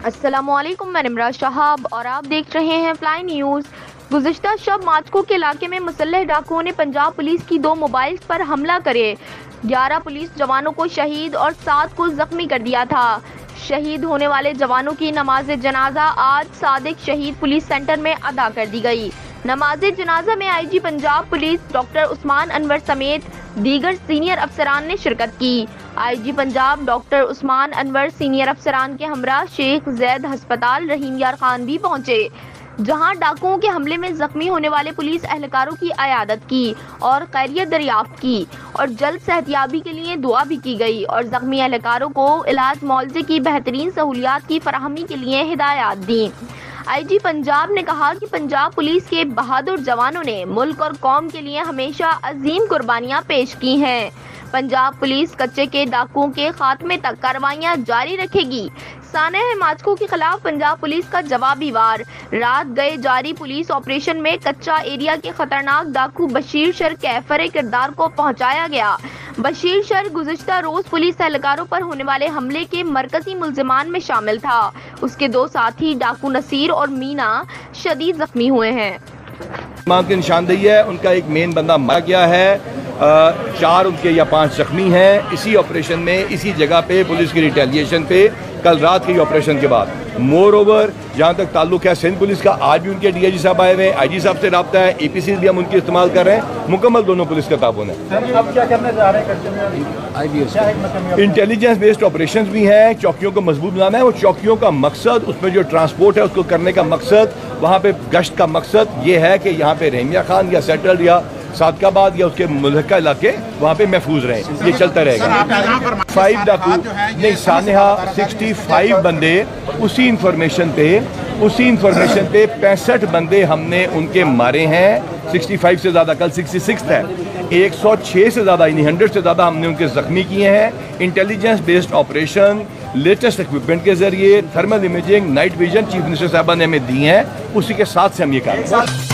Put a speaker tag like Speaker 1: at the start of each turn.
Speaker 1: السلام علیکم، میں نمراز شہاب اور آپ دیکھ رہے ہیں فلائی نیوز۔ گزشتہ شب ماچکو کے علاقے میں مسلح ڈاکوؤں نے پنجاب پولیس کی 2 موبائلز پر حملہ کرے 11 پولیس جوانوں کو شہید اور 7 کو زخمی کر دیا تھا۔ شہید ہونے والے جوانوں کی نماز جنازہ آج صادق شہید پولیس سینٹر میں ادا کر دی گئی۔ نماز جنازہ میں آئی جی پنجاب پولیس ڈاکٹر عثمان انور سمیت دیگر سینئر افسران نے شرکت کی۔ آئی جی پنجاب ڈاکٹر عثمان انور سینئر افسران کے ہمراہ شیخ زید ہسپتال رحیم یار خان بھی پہنچے، جہاں ڈاکوؤں کے حملے میں زخمی ہونے والے پولیس اہلکاروں کی عیادت کی اور خیریت دریافت کی اور جلد صحتیابی کے لیے دعا بھی کی گئی اور زخمی اہلکاروں کو علاج معالجے کی بہترین سہولیات کی فراہمی کے لیے ہدایات دیں۔ آئی جی پنجاب نے کہا کہ پنجاب پولیس کے بہادر جوانوں نے ملک اور قوم کے لیے ہمیشہ عظیم قربانیاں پیش کی ہیں۔ پنجاب پولیس کچے کے ڈاکوؤں کے خاتمے تک کارروائیاں جاری رکھے گی۔ سانحہ ماچکو کے خلاف پنجاب پولیس کا جوابی وار۔ رات گئے جاری پولیس آپریشن میں کچا ایریا کے خطرناک ڈاکو بشیر شر کیفر کردار کو پہنچایا گیا۔ بشیر شر گزشتہ روز پولیس اہلکاروں پر ہونے والے حملے کے مرکزی ملزمان میں شامل تھا۔ اس کے 2 ساتھی ڈاکو نصیر اور مینا شدید زخمی ہوئے ہیں۔
Speaker 2: امام کی نشاندہی ہے، ان کا ایک مین بندہ مارا گیا ہے، 4 ان کے یا 5 زخمی ہیں۔ اسی آپریشن میں اسی جگہ پہ پولیس کی ریٹیلیشن پہ کل رات کے آپریشن کے بعد مور اوور جہاں تک تعلق ہے سندھ پولیس کا، آج بھی ان کے ڈی آئی جی صاحب آئے ہوئے ہیں، آئی جی صاحب سے رابطہ ہے، اے پی سی بھی ہم ان کی استعمال کر رہے ہیں، مکمل دونوں پولیس کا تعاون ہے۔ انٹیلیجنس بیسڈ آپریشنز بھی ہیں، چوکیوں کو مضبوط بنانا ہے، وہ چوکیوں کا مقصد، اس میں جو ٹرانسپورٹ ہے اس کو کرنے کا مقصد، وہاں پہ گشت کا مقصد یہ ہے کہ یہاں پہ رحیم یار خان یا سیٹل یا صادق آباد یا اس کے ملحقہ علاقے وہاں پہ محفوظ رہیں، یہ چلتا رہے گا۔ 5 ڈاکو نہیں، سانحہ 65 بندے اسی انفارمیشن پہ 65 بندے ہم نے ان کے مارے ہیں، 65 سے زیادہ، کل 66 ہے، 106 سے زیادہ یعنی 100 سے زیادہ ہم نے ان کے زخمی کیے ہیں۔ Intelligence based operation latest equipment کے ذریعے، thermal imaging, night vision chief minister صاحبہ نے ہمیں دی ہیں، اسی کے ساتھ سے ہم یہ کر رہے ہیں۔